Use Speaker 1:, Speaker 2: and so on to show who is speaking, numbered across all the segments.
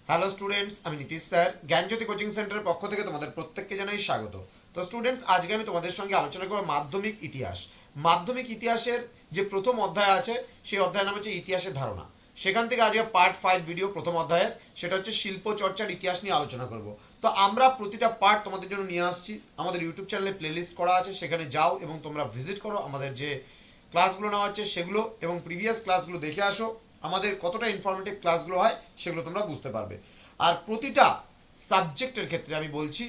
Speaker 1: Hello students, আমি Nitish sir জ্ঞানজ্যোতি coaching সেন্টারের পক্ষ থেকে তোমাদের প্রত্যেককে জানাই স্বাগত। তো স্টুডেন্টস, আজকে আমি তোমাদের সঙ্গে আলোচনা করব মাধ্যমিক ইতিহাস। মাধ্যমিক ইতিহাসের যে প্রথম অধ্যায় আছে সেই অধ্যায়ের নাম হচ্ছে ইতিহাসের ধারণা। সেখান থেকে আজকে পার্ট 5 ভিডিও প্রথম অধ্যায়ের, সেটা হচ্ছে শিল্প চর্চার ইতিহাস নিয়ে আলোচনা করব। তো আমরা প্রতিটা পার্ট তোমাদের জন্য নিয়ে আসছি, আমাদের ইউটিউব চ্যানেলে প্লেলিস্ট করা আছে, সেখানে যাও এবং তোমরা ভিজিট করো, আমাদের যে ক্লাসগুলো নেওয়া হচ্ছে সেগুলো এবং প্রিভিয়াস ক্লাসগুলো দেখে আসো। আমাদের কতটা ইনফরমেটিভ ক্লাসগুলো হয় সেগুলো তোমরা বুঝতে পারবে। আর প্রতিটা সাবজেক্টের ক্ষেত্রে আমি বলছি,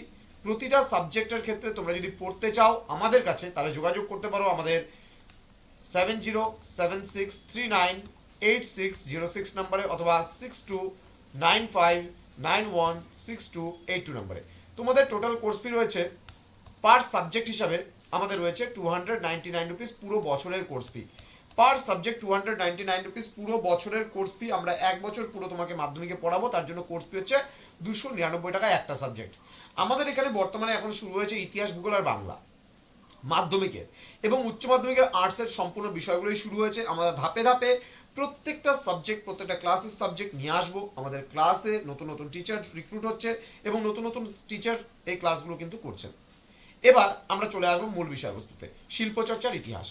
Speaker 1: প্রতিটা সাবজেক্টের ক্ষেত্রে তোমরা যদি পড়তে চাও আমাদের কাছে, তাহলে যোগাযোগ করতে পারো আমাদের 7076398606 নম্বরে অথবা 6295916282 নম্বরে। তোমাদের টোটাল কোর্স ফি রয়েছে পার সাবজেক্ট হিসাবে আমাদের রয়েছে 299 রুপিস পুরো বছরের কোর্স ফি। পার সাবজেক্ট 299 রুপিস পুরো বছরের কোর্স ফি। আমরা এক বছর পুরো তোমাকে মাধ্যমিকে পড়াবো, তার জন্য কোর্স ফি হচ্ছে 299 টাকা একটা সাবজেক্ট। আমাদের এখানে বর্তমানে এখন শুরু হয়েছে ইতিহাস, ভূগোল আর বাংলা মাধ্যমিকের, এবং উচ্চ মাধ্যমিকের আর্টসের সম্পূর্ণ বিষয়গুলোই শুরু হয়েছে। আমরা ধাপে ধাপে প্রত্যেকটা সাবজেক্ট, প্রত্যেকটা ক্লাসের সাবজেক্ট নিয়ে আসবো। আমাদের ক্লাসে নতুন নতুন টিচার রিক্রুট হচ্ছে এবং নতুন নতুন টিচার এই ক্লাসগুলো কিন্তু করছেন। এবার আমরা চলে আসবো মূল বিষয়বস্তুতে, শিল্পচর্চার ইতিহাস।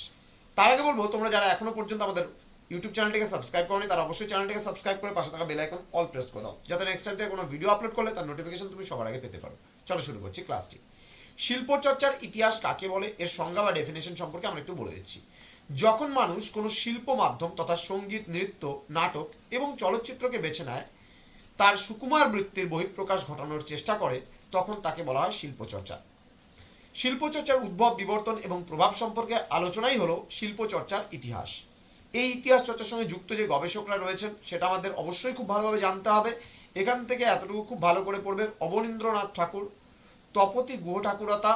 Speaker 1: তার আগে বলবো, তোমরা যারা এখনো পর্যন্ত আমাদের ইউটিউব চ্যানেলটিকে সাবস্ক্রাইব করোনি তারা অবশ্যই চ্যানেলটিকে সাবস্ক্রাইব করে পাশে থাকা বেল আইকন অল প্রেস করে দাও, যাতে নেক্সট টাইম থেকে কোনো ভিডিও আপলোড করলে তার নোটিফিকেশন তুমি সবার আগে পেতে পারো। চলো শুরু করছি ক্লাসটি। শিল্পচর্চার ইতিহাস কাকে বলে, এর সংজ্ঞা বা ডেফিনেশন সম্পর্কে আমরা একটু বলে দিচ্ছি। যখন মানুষ কোনো শিল্প মাধ্যম তথা সঙ্গীত, নৃত্য, নাটক এবং চলচ্চিত্রকে বেছে নেয়, তার সুকুমার বৃত্তির বহিঃপ্রকাশ ঘটানোর চেষ্টা করে, তখন তাকে বলা হয় শিল্পচর্চা। শিল্পচর্চার উদ্ভব, বিবর্তন এবং প্রভাব সম্পর্কে আলোচনাই হলো শিল্পচর্চার ইতিহাস। এই ইতিহাস চর্চার সঙ্গে যুক্ত যে গবেষকরা রয়েছেন সেটা আমাদের অবশ্যই খুব ভালোভাবে জানতে হবে। এখান থেকে এতটুকু খুব ভালো করে পড়বে: অবনীন্দ্রনাথ ঠাকুর, তপতি গুহ ঠাকুরতা,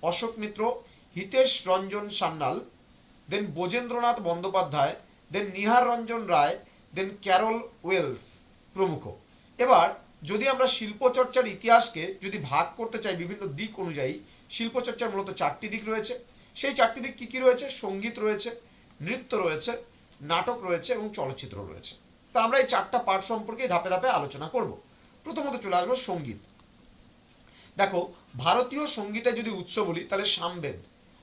Speaker 1: অশোক মিত্র, হিতেশ রঞ্জন সান্যাল, দেন বোজেন্দ্রনাথ বন্দ্যোপাধ্যায়, দেন নিহার রঞ্জন রায়, দেন ক্যারল ওয়েলস প্রমুখ। এবার যদি আমরা শিল্পচর্চার ইতিহাসকে যদি ভাগ করতে চাই বিভিন্ন দিক অনুযায়ী, শিল্পচর্চার মূলত 4টি দিক রয়েছে। সেই 4টি দিক কী কী রয়েছে? সঙ্গীত রয়েছে, নৃত্য রয়েছে, নাটক রয়েছে এবং চলচ্চিত্র রয়েছে। তো আমরা এই 4টা পার্ট সম্পর্কে ধাপে ধাপে আলোচনা করব। প্রথমত চলে আসবো সঙ্গীত। দেখো, ভারতীয় সঙ্গীতে যদি উৎস বলি তাহলে সামবেদ।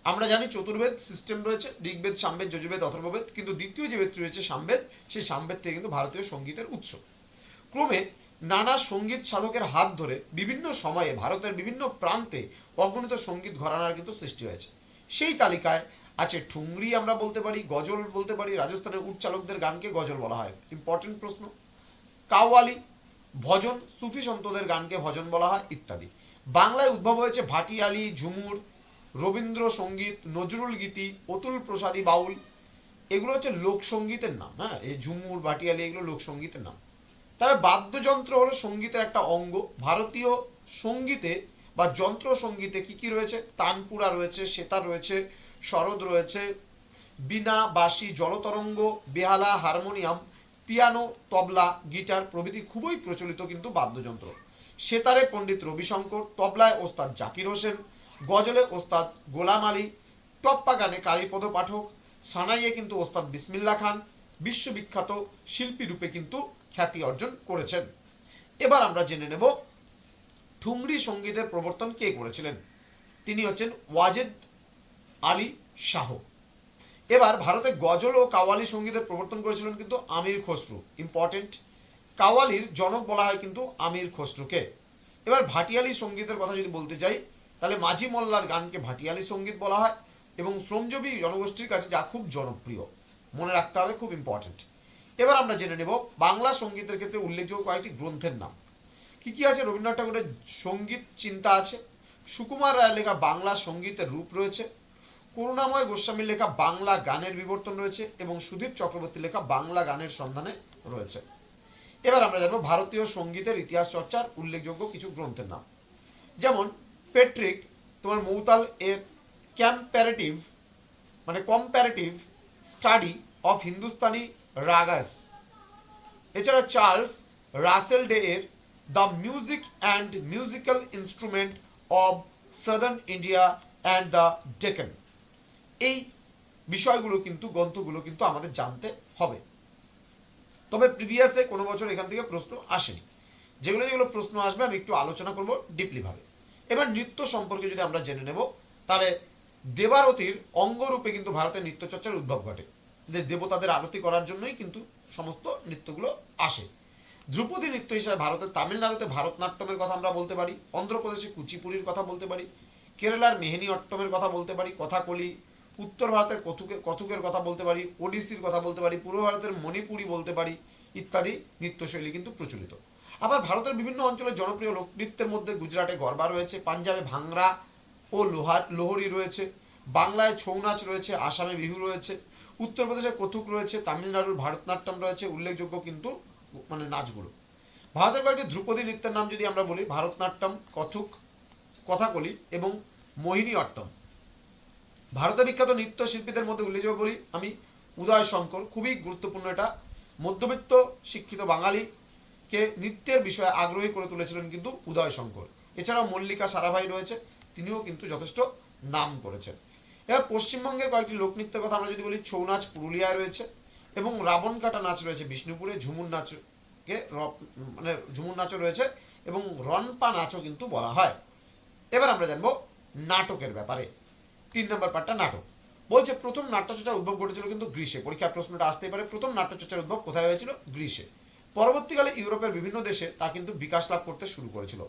Speaker 1: আমরা জানি চতুর্বেদ সিস্টেম রয়েছে, ঋগ্বেদ, সামবেদ, যজুর্বেদ, অথর্ববেদ, কিন্তু দ্বিতীয় যে বেদটি রয়েছে সামবেদ, সেই সামবেদ থেকে কিন্তু ভারতীয় সঙ্গীতের উৎস। ক্রমে নানা সঙ্গীত সাধকের হাত ধরে বিভিন্ন সময়ে ভারতের বিভিন্ন প্রান্তে অগণিত সঙ্গীত ঘরানার কিন্তু সৃষ্টি হয়েছে। সেই তালিকায় আছে ঠুংরি, আমরা বলতে পারি গজল বলতে পারি, রাজস্থানের উট চালকদের গানকে গজল বলা হয়, ইম্পর্টেন্ট প্রশ্ন। কাওয়ালি, ভজন, সুফি সন্তদের গানকে ভজন বলা হয়, ইত্যাদি। বাংলায় উদ্ভব হয়েছে ভাটিয়ালি, ঝুমুর, রবীন্দ্রসঙ্গীত, নজরুল গীতি, অতুল প্রসাদী বাউল। এগুলো হচ্ছে লোকসঙ্গীতের নাম। হ্যাঁ, এই ঝুমুর, ভাটিয়ালি এগুলো লোকসঙ্গীতের নাম। তবে বাদ্যযন্ত্র হলো সঙ্গীতের একটা অঙ্গ। ভারতীয় সঙ্গীতে বা যন্ত্র সঙ্গীতে কি কি রয়েছে? তানপুরা রয়েছে, সেতার রয়েছে, সরোদ রয়েছে, বীণা, বাঁশি, জলতরঙ্গ, বেহালা, হারমোনিয়াম, পিয়ানো, তবলা, গিটার প্রভৃতি খুবই প্রচলিত কিন্তু বাদ্যযন্ত্র। সেতারে পণ্ডিত রবিশঙ্কর, তবলায় ওস্তাদ জাকির হোসেন, গজলে ওস্তাদ গোলাম আলী, টপ্পা গানে কালীপদ পাঠক, সানাইয়ে কিন্তু ওস্তাদ বিসমিল্লা খান বিশ্ববিখ্যাত শিল্পী রূপে কিন্তু খ্যাতি অর্জন করেছেন। এবার আমরা জেনে নেব ঠুংরি সঙ্গীতের প্রবর্তন কে করেছিলেন। তিনি হচ্ছেন ওয়াজেদ আলী শাহ। এবার ভারতে গজল ও কাওয়ালি সঙ্গীতের প্রবর্তন করেছিলেন কিন্তু আমির খসরু, ইম্পর্টেন্ট। কাওয়ালির জনক বলা হয় কিন্তু আমির খসরুকে। এবার ভাটিয়ালি সঙ্গীতের কথা যদি বলতে যাই তাহলে মাঝি মোল্লার গানকে ভাটিয়ালি সঙ্গীত বলা হয় এবং শ্রমজীবী জনগোষ্ঠীর কাছে যা খুব জনপ্রিয়, মনে রাখতে হবে, খুব ইম্পর্টেন্ট। এবার আমরা জেনে নেব বাংলা সঙ্গীতের ক্ষেত্রে উল্লেখযোগ্য কয়েকটি গ্রন্থের নাম। কি কি আছে? রবীন্দ্রনাথ ঠাকুরের সঙ্গীত চিন্তা আছে, সুকুমার রায়ের লেখা বাংলা সঙ্গীতের রূপ রয়েছে, করুণাময় গোস্বামীর লেখা বাংলা গানের বিবর্তন রয়েছে এবং সুধীর চক্রবর্তীর লেখা বাংলা গানের সন্ধানে রয়েছে। এবার আমরা জানবো ভারতীয় সঙ্গীতের ইতিহাস চর্চার উল্লেখযোগ্য কিছু গ্রন্থের নাম। যেমন পেট্রিক তোমার মৌতাল এর কম্প্যারেটিভ স্টাডি অফ হিন্দুস্তানি রাগাস। এছাড়া চার্লস রাসেল ডে এর the music and musical instrument of southern India and the Deccan. এই বিষয়গুলো কিন্তু গ্রন্থগুলো কিন্তু আমাদের জানতে হবে। তবে প্রিভিয়াসে কোনো বছর এখান থেকে প্রশ্ন আসেনি। যেগুলো যেগুলো প্রশ্ন আসবে আমি একটু আলোচনা করব ডিপলি ভাবে। এবার নৃত্য সম্পর্কে যদি আমরা জেনে নেব, তাহলে দেবারতির অঙ্গরূপে কিন্তু ভারতের নৃত্যচর্চার উদ্ভব ঘটে। দেবতাদের আরতি করার জন্যই কিন্তু সমস্ত নৃত্যগুলো আসে। ধ্রুপদী নৃত্য হিসাবে ভারতের তামিলনাড়ুতে ভারতনাট্যমের কথা আমরা বলতে পারি, অন্ধ্রপ্রদেশে কুচিপুড়ির কথা বলতে পারি, কেরালার মেহেনি অট্টমের কথা বলতে পারি, কথাকলি, উত্তর ভারতের কথকের কথা বলতে পারি, ওডিসির কথা বলতে পারি, পূর্ব ভারতের মণিপুরি বলতে পারি, ইত্যাদি নৃত্যশৈলী কিন্তু প্রচলিত। আবার ভারতের বিভিন্ন অঞ্চলের জনপ্রিয় লোকনৃত্যের মধ্যে গুজরাটে গরবা রয়েছে, পাঞ্জাবে ভাংরা ও লোহরি রয়েছে, বাংলায় ছৌ নাচ রয়েছে, আসামে বিহু রয়েছে, উত্তরপ্রদেশে কথক রয়েছে, তামিলনাড়ুর ভারতনাট্যম রয়েছে, উল্লেখযোগ্য কিন্তু মানে নাচগুলো। ভারতের কয়েকটি ধ্রুপদী নৃত্যের নাম যদি আমরা বলি, ভারতনাট্যম, কথক, কথাকলি এবং মোহিনী অট্টম। ভারতের বিখ্যাত নৃত্যশিল্পীদের মধ্যে উল্লেখযোগ্য বলি আমি উদয় শঙ্কর, খুবই গুরুত্বপূর্ণ। এটা মধ্যবিত্ত শিক্ষিত বাঙালিকে নৃত্যের বিষয়ে আগ্রহী করে তুলেছিলেন কিন্তু উদয় শঙ্কর। এছাড়াও মল্লিকা সারাভাই রয়েছে, তিনিও কিন্তু যথেষ্ট নাম করেছেন। এবার পশ্চিমবঙ্গের কয়েকটি লোকনৃত্যের কথা আমরা যদি বলি, ছৌ নাচ পুরুলিয়ায় রয়েছে এবং রাবণ কাটা নাচ রয়েছে বিষ্ণুপুরে, ঝুমুর নাচকে মানে ঝুমুর নাচও রয়েছে এবং রনপা নাচও কিন্তু বলা হয়। এবার আমরা জানবো নাটকের ব্যাপারে। 3 নম্বর পার্টটা নাটক। বলছে প্রথম নাট্যচর্চার উদ্ভব ঘটেছিল কিন্তু গ্রীসে। পরীক্ষার প্রশ্নটা আসতেই পারে, প্রথম নাট্যচর্চার উদ্ভব কোথায় হয়েছিল? গ্রীসে। পরবর্তীকালে ইউরোপের বিভিন্ন দেশে তা কিন্তু বিকাশ লাভ করতে শুরু করেছিল।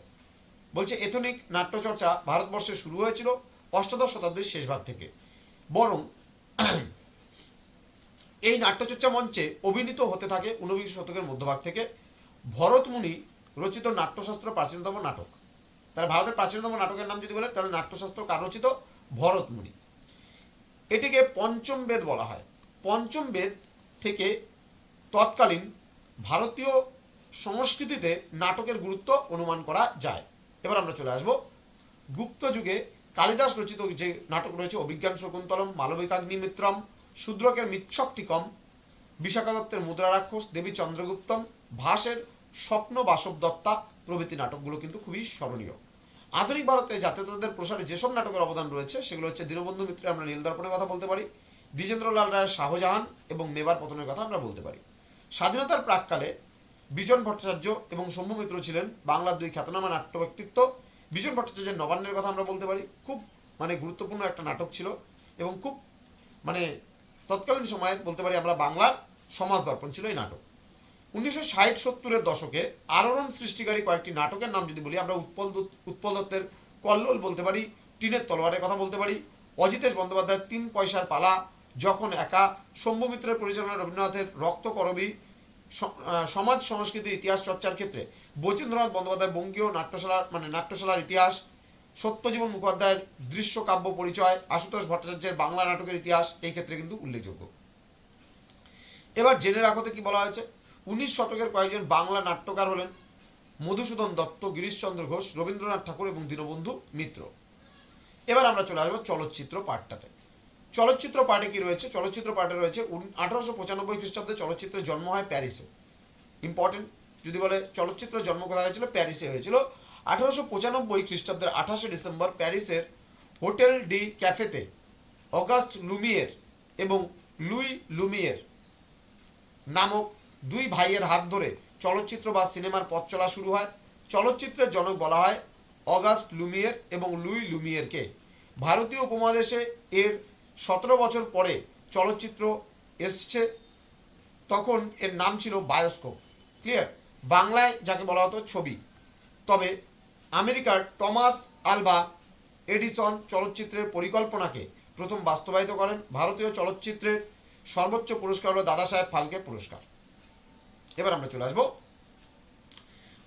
Speaker 1: বলছে এথনিক নাট্যচর্চা ভারতবর্ষে শুরু হয়েছিল অষ্টাদশ শতাব্দীর শেষ ভাগ থেকে। বরং এই নাট্যচর্চা মঞ্চে অভিনীত হতে থাকে ঊনবিংশ শতকের মধ্যভাগ থেকে। ভরতমুনি রচিত নাট্যশাস্ত্র প্রাচীনতম নাটক। তাহলে ভারতের প্রাচীনতম নাটকের নাম যদি বলে, তাহলে নাট্যশাস্ত্র কার রচিত? ভরতমুনি। এটিকে পঞ্চম বেদ বলা হয়। পঞ্চম বেদ থেকে তৎকালীন ভারতীয় সংস্কৃতিতে নাটকের গুরুত্ব অনুমান করা যায়। এবার আমরা চলে আসব গুপ্ত যুগে কালিদাস রচিত যে নাটক রয়েছে, অভিজ্ঞান শকুন্তলম, মালবিকাগ্নিমিত্রম, শূদ্রকের মিচ্ছকটিকম, বিশাখা দত্তের মুদ্রা রাক্ষস, দেবী চন্দ্রগুপ্তম, ভাসের স্বপ্ন বাসব দত্তা প্রভৃতি নাটকগুলো কিন্তু খুবই স্মরণীয়। আধুনিক ভারতে জাতীয়তাবাদের প্রসারে যেসব নাটকের অবদান রয়েছে সেগুলো হচ্ছে দীনবন্ধু মিত্রের আমরা নীলদর্পণের কথা বলতে পারি, দ্বিজেন্দ্রলাল রায়ের শাহজাহান এবং মেবার পতনের কথা আমরা বলতে পারি। স্বাধীনতার প্রাককালে বিজন ভট্টাচার্য এবং শম্ভু মিত্র ছিলেন বাংলার দুই খ্যাতনামা নাট্য ব্যক্তিত্ব। বিজন ভট্টাচার্যের নবান্নের কথা আমরা বলতে পারি, খুব মানে গুরুত্বপূর্ণ একটা নাটক ছিল এবং খুব মানে তৎকালীন সময়ে বলতে পারি আমরা বাংলার সমাজ দর্পণ ছিল এই নাটক। 1960-70-এর দশকে আলোড়ন সৃষ্টিকারী কয়েকটি নাটকের নাম যদি বলি, আমরা উৎপল দত্তের কল্লোল বলতে পারি, টিনের তলোয়ারের কথা বলতে পারি, অজিতেশ বন্দ্যোপাধ্যায়ের 3 পয়সার পালা, যখন একা, শম্ভু মিত্রের পরিচালনায় রবীন্দ্রনাথের রক্তকরবী, সমাজ সংস্কৃতি ইতিহাস চর্চার ক্ষেত্রে বচেন্দ্রনাথ বন্দ্যোপাধ্যায়ের বঙ্গীয় নাট্যশালার ইতিহাস, সত্যজীবন মুখোপাধ্যায়ের দৃশ্য কাব্য পরিচয়, আশুতোষ ভট্টাচার্যের বাংলা নাটকের ইতিহাস এই ক্ষেত্রে কিন্তু উল্লেখযোগ্য। এবার জেনে রাখতে কি বলা হয়েছে, 19 শতকের কয়েকজন বাংলা নাট্যকার হলেন মধুসূদন দত্ত, গিরিশচন্দ্র ঘোষ, রবীন্দ্রনাথ ঠাকুর এবং দীনবন্ধু মিত্র। এবার আমরা চলে আসবো চলচ্চিত্র পাঠটাতে। চলচ্চিত্র পাঠে কি রয়েছে? চলচ্চিত্র পাঠে রয়েছে 1895 খ্রিস্টাব্দে চলচ্চিত্রের জন্ম হয় প্যারিসে। ইম্পর্টেন্ট যদি বলে চলচ্চিত্রের জন্ম কোথায় হয়েছিল? প্যারিসে হয়েছিল। 1895 খ্রিস্টাব্দের 28শে ডিসেম্বর প্যারিসের হোটেল ডি ক্যাফেতে অগাস্ট লুমিয়ের এবং লুই লুমিয়ের নামক দুই ভাইয়ের হাত ধরে চলচ্চিত্র বা সিনেমার পথ চলা শুরু হয়। চলচ্চিত্রের জনক বলা হয় অগাস্ট লুমিয়ের এবং লুই লুমিয়েরকে। ভারতীয় উপমহাদেশে এর 17 বছর পরে চলচ্চিত্র এসছে, তখন এর নাম ছিল বায়োস্কোপ। ক্লিয়ার? বাংলায় যাকে বলা হতো ছবি। তবে আমেরিকার টমাস আলভা এডিসন চলচ্চিত্রের পরিকল্পনাকে প্রথম বাস্তবায়িত করেন। ভারতীয় চলচ্চিত্রের সর্বোচ্চ পুরস্কার হলো দাদাসাহেব ফালকে পুরস্কার। এবার আমরা চলে আসবো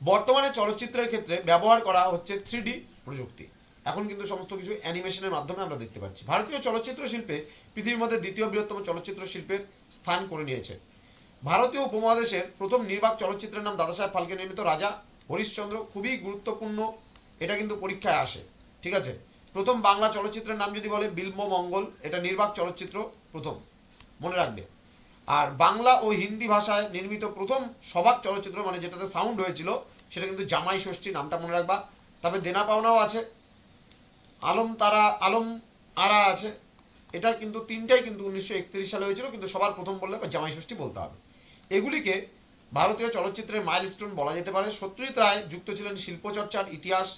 Speaker 1: বর্তমানে চলচ্চিত্রের ক্ষেত্রে ব্যবহার করা হচ্ছে 3D প্রযুক্তি। এখন কিন্তু সমস্ত কিছু অ্যানিমেশনের মাধ্যমে আমরা দেখতে পাচ্ছি। ভারতীয় চলচ্চিত্র শিল্পে পৃথিবীর মধ্যে দ্বিতীয় বৃহত্তম চলচ্চিত্র শিল্পের স্থান করে নিয়েছে। ভারতীয় উপমহাদেশের প্রথম নির্বাক চলচ্চিত্রের নাম দাদাসাহেব ফালকে নির্মিত রাজা হরিশ্চন্দ্র। খুবই গুরুত্বপূর্ণ, এটা কিন্তু পরীক্ষায় আসে। ঠিক আছে? প্রথম বাংলা চলচ্চিত্রের নাম যদি বলে বিল্বমঙ্গল, এটা নির্বাক চলচ্চিত্র প্রথম, মনে রাখবে। আর বাংলা ও হিন্দি ভাষায় নির্মিত প্রথম সবাক চলচ্চিত্র মানে যেটাতে সাউন্ড হয়েছিল সেটা কিন্তু জামাই ষষ্ঠী, নামটা মনে রাখবা। তবে দেনা পাওনাও আছে, আলম আরা আছে। এটা কিন্তু তিনটাই কিন্তু 1931 সালে হয়েছিল, কিন্তু সবার প্রথম বললে জামাই ষষ্ঠী বলতে হবে। এগুলিকে ভারতীয় চলচ্চিত্রের মাইলস্টোন বলা যেতে পারে। সত্যজিৎ রায় যুক্ত ছিলেন শিল্পচর্চার ইতিহাস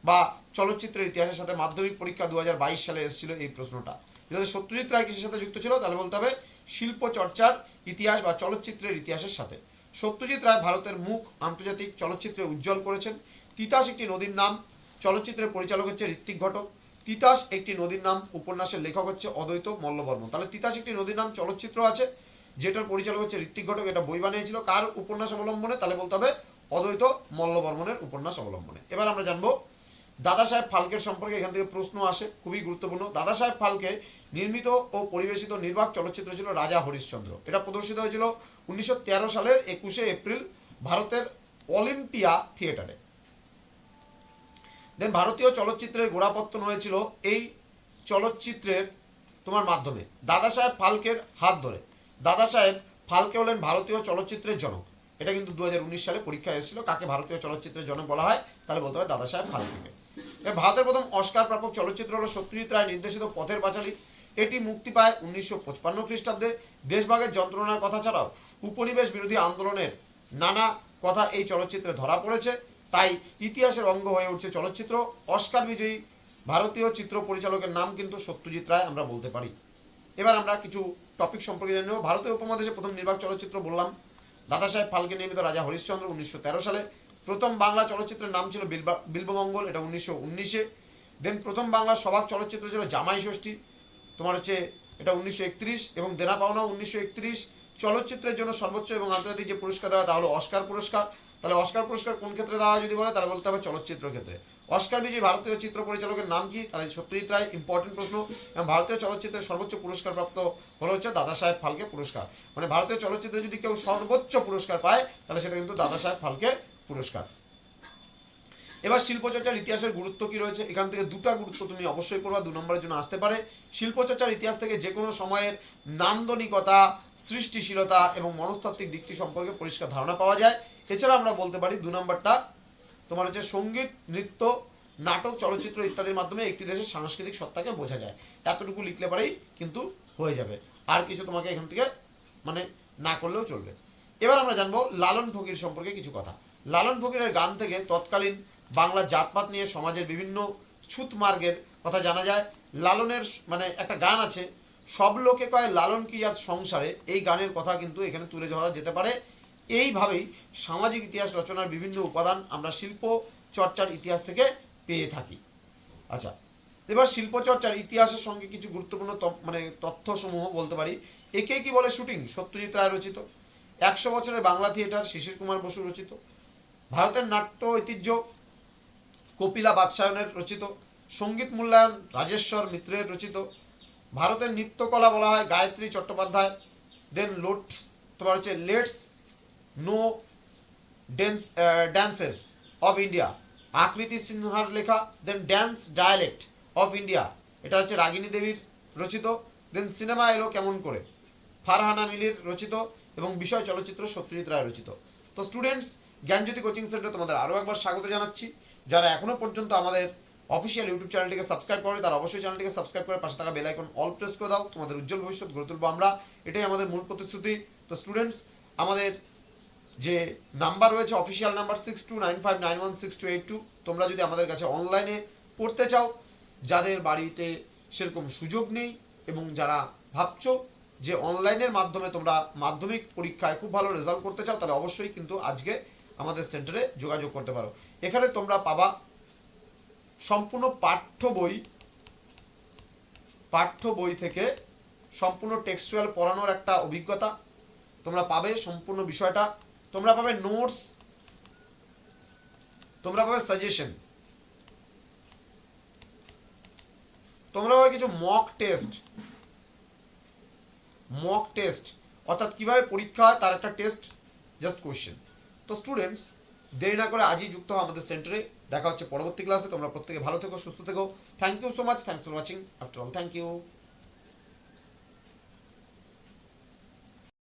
Speaker 1: বা চলচ্চিত্রের ইতিহাসের সাথে। মাধ্যমিক পরীক্ষা 2022 সালে এসেছিল এই প্রশ্নটা। যদি সত্যজিৎ রায় কিসের সাথে যুক্ত ছিল, তাহলে বলতে হবে শিল্পচর্চার ইতিহাস বা চলচ্চিত্রের ইতিহাসের সাথে। সত্যজিৎ রায় ভারতের মুখ আন্তর্জাতিক চলচ্চিত্রে উজ্জ্বল করেছেন। তিতাস একটি নদীর নাম, চলচ্চিত্রের পরিচালক হচ্ছে ঋত্বিক ঘটক। তিতাস একটি নদীর নাম, উপন্যাসের লেখক হচ্ছে অদ্বৈত মল্লবর্মণ। তাহলে তিতাস একটি নদীর নাম চলচ্চিত্র আছে, যেটার পরিচালক হচ্ছে ঋত্বিক ঘটক। এটা বই বানিয়েছিল কার উপন্যাস অবলম্বনে, তাহলে বলতে হবে অদ্বৈত মল্লবর্মণের উপন্যাস অবলম্বনে। এবার আমরা জানবো দাদা সাহেব ফালকের সম্পর্কে। এখান থেকে প্রশ্ন আসে, খুবই গুরুত্বপূর্ণ। দাদা সাহেব ফালকে নির্মিত ও পরিবেশিত নির্বাক চলচ্চিত্র ছিল রাজা হরিশ্চন্দ্র। এটা প্রদর্শিত হয়েছিল 1913 সালের 21শে এপ্রিল ভারতের অলিম্পিয়া থিয়েটারে। দেন ভারতীয় চলচ্চিত্রের গোড়াপত্তন হয়েছিল এই চলচ্চিত্রের তোমার মাধ্যমে দাদা সাহেব ফালকের হাত ধরে। দাদা সাহেব ফালকে হলেন ভারতীয় চলচ্চিত্রের জনক। এটা কিন্তু 2019 সালে পরীক্ষায় এসেছিল, কাকে ভারতীয় চলচ্চিত্রের জনক বলা হয়, তাহলে বলতে হবে দাদা সাহেব ফালকে। ভারতের প্রথম অস্কার প্রাপক চলচ্চিত্র হল সত্যজিৎ রায় নির্দেশিত পথের পাঁচালী। এটি মুক্তি পায় 1955 খ্রিস্টাব্দে। দেশভাগের যন্ত্রণার কথা ছাড়াও উপনিবেশ বিরোধী আন্দোলনের নানা কথা এই চলচ্চিত্রে ধরা পড়েছে, তাই ইতিহাসের অঙ্গ হয়ে উঠছে চলচ্চিত্র। অস্কার বিজয়ী ভারতীয় চিত্র পরিচালকের নাম কিন্তু সত্যজিৎ রায় আমরা বলতে পারি। এবার আমরা কিছু টপিক সম্পর্কে জেনে নেব। ভারতীয় উপমহাদেশে প্রথম নির্বাক চলচ্চিত্র বললাম দাদা সাহেব ফালকে নির্মিত রাজা হরিশ্চন্দ্র 1913 সালে। প্রথম বাংলা চলচ্চিত্রের নাম ছিল বিল্বমঙ্গল, এটা 1919-এ। দেন প্রথম বাংলা সবাক চলচ্চিত্র ছিল জামাই ষষ্ঠী, তোমার হচ্ছে এটা 1931, এবং দেনা পাওনা 1931। চলচ্চিত্রের জন্য সর্বোচ্চ এবং আন্তর্জাতিক যে পুরস্কার দেওয়া তা হলো অস্কার পুরস্কার। তাহলে অস্কার পুরস্কার কোন ক্ষেত্রে দেওয়া হয় যদি বলে, তাহলে বলতে হবে চলচ্চিত্র ক্ষেত্রে। অস্কার বিজয়ী ভারতীয় চিত্র পরিচালকের নাম কি, তাহলে সত্যজিৎ রায়, ইম্পর্টেন্ট প্রশ্ন। এবং ভারতীয় চলচ্চিত্রের সর্বোচ্চ পুরস্কার প্রাপ্ত হলো হচ্ছে দাদা সাহেব ফালকে পুরস্কার। মানে ভারতীয় চলচ্চিত্রে যদি কেউ সর্বোচ্চ পুরস্কার পায়, তাহলে সেটা কিন্তু দাদা সাহেব ফালকে পুরস্কার। এবার শিল্পচর্চার ইতিহাসের গুরুত্ব কি রয়েছে, এখান থেকে দুটা গুরুত্ব তুমি অবশ্যই পড়বা, 2 নম্বরের জন্য আসতে পারে। শিল্পচর্চার ইতিহাস থেকে যে কোনো সময়ের নান্দনিকতা, সৃষ্টিশীলতা এবং মনস্তাত্ত্বিক দিকটি সম্পর্কে পরিষ্কার ধারণা পাওয়া যায়। এছাড়া আমরা বলতে পারি 2 নম্বরটা তোমার হচ্ছে সঙ্গীত, নৃত্য, নাটক, চলচ্চিত্র ইত্যাদির মাধ্যমে একটি দেশের সাংস্কৃতিক সত্তাকে বোঝা যায়। এতটুকু লিখলে পারেই কিন্তু হয়ে যাবে, আর কিছু তোমাকে এখান থেকে মানে না করলেও চলবে। এবার আমরা জানবো লালন ফকির সম্পর্কে কিছু কথা। লালন ফকিরের গান থেকে তৎকালীন বাংলা জাতপাত নিয়ে সমাজের বিভিন্ন ছুত মার্গের কথা জানা যায়। লালনের মানে একটা গান আছে, সব লোকে কয় লালন কি জাত সংসারে, এই গানের কথা কিন্তু এখানে তুলে ধরা যেতে পারে। এইভাবেই সামাজিক ইতিহাস রচনার বিভিন্ন উপাদান আমরা শিল্প চর্চার ইতিহাস থেকে পেয়ে থাকি। আচ্ছা, এবার শিল্পচর্চার ইতিহাসের সঙ্গে কিছু গুরুত্বপূর্ণ মানে তথ্যসমূহ বলতে পারি। একে কি বলে শুটিং, সত্যজিৎ রায় রচিত। 100 বছরের বাংলা থিয়েটার, শিশির কুমার বসু রচিত। ভারতের নাট্য ঐতিহ্য, কপিলা বাদশায়নের রচিত। সঙ্গীত মূল্যায়ন, রাজেশ্বর মিত্রের রচিত। ভারতের নৃত্যকলা বলা হয় গায়ত্রী চট্টোপাধ্যায়। দেন লোটস তোমার হচ্ছে let's know dances of India, আকৃতি সিনহার লেখা। দেন ড্যান্স ডায়ালেক্ট অফ ইন্ডিয়া, এটা হচ্ছে রাগিনী দেবীর রচিত। দেন সিনেমা এলো কেমন করে, ফারহানা মিলির রচিত। এবং বিষয় চলচ্চিত্র সত্যজিৎ রায় রচিত। তো স্টুডেন্টস, জ্ঞানজ্যোতি কোচিং সেন্টারে তোমাদের আরও একবার স্বাগত জানাচ্ছি। যারা এখনও পর্যন্ত আমাদের অফিসিয়াল ইউটিউব চ্যানেলটিকে সাবস্ক্রাইব করে, তারা অবশ্যই চ্যানেলটিকে সাবস্ক্রাইব করে পাশে থাকা বেল আইকন অল প্রেস করে দাও। তোমাদের উজ্জ্বল ভবিষ্যৎ গড়ে তুলবো আমরা, এটাই আমাদের মূল প্রতিশ্রুতি। তো স্টুডেন্টস, আমাদের যে নাম্বার রয়েছে অফিসিয়াল নাম্বার 6295916282, তোমরা যদি আমাদের কাছে অনলাইনে পড়তে চাও, যাদের বাড়িতে সেরকম সুযোগ নেই এবং যারা ভাবছো যে অনলাইনের মাধ্যমে তোমরা মাধ্যমিক পরীক্ষায় খুব ভালো রেজাল্ট করতে চাও, তাহলে অবশ্যই কিন্তু আজকে আমাদের সেন্টারে যোগাযোগ করতে পারো। এখানে তোমরা পাবা সম্পূর্ণ পাঠ্য বই থেকে সম্পূর্ণ টেক্সচুয়াল পড়ানোর একটা অভিজ্ঞতা তোমরা পাবে। সম্পূর্ণ বিষয়টা তোমরা পাবে, নোটস তোমরা পাবে, সাজেশন তোমরা পাবে, কিছু মক টেস্ট অর্থাৎ কিভাবে পরীক্ষা হয় তার একটা টেস্ট, জাস্ট কোশ্চেন। তো স্টুডেন্টস, দেরি না করে আজই যুক্ত হও আমাদের সেন্টারে। দেখা হচ্ছে পরবর্তী ক্লাসে। তোমরা প্রত্যেকে ভালো থেকো, সুস্থ থেকো। Thank you so much, thanks for watching. After all, thank you.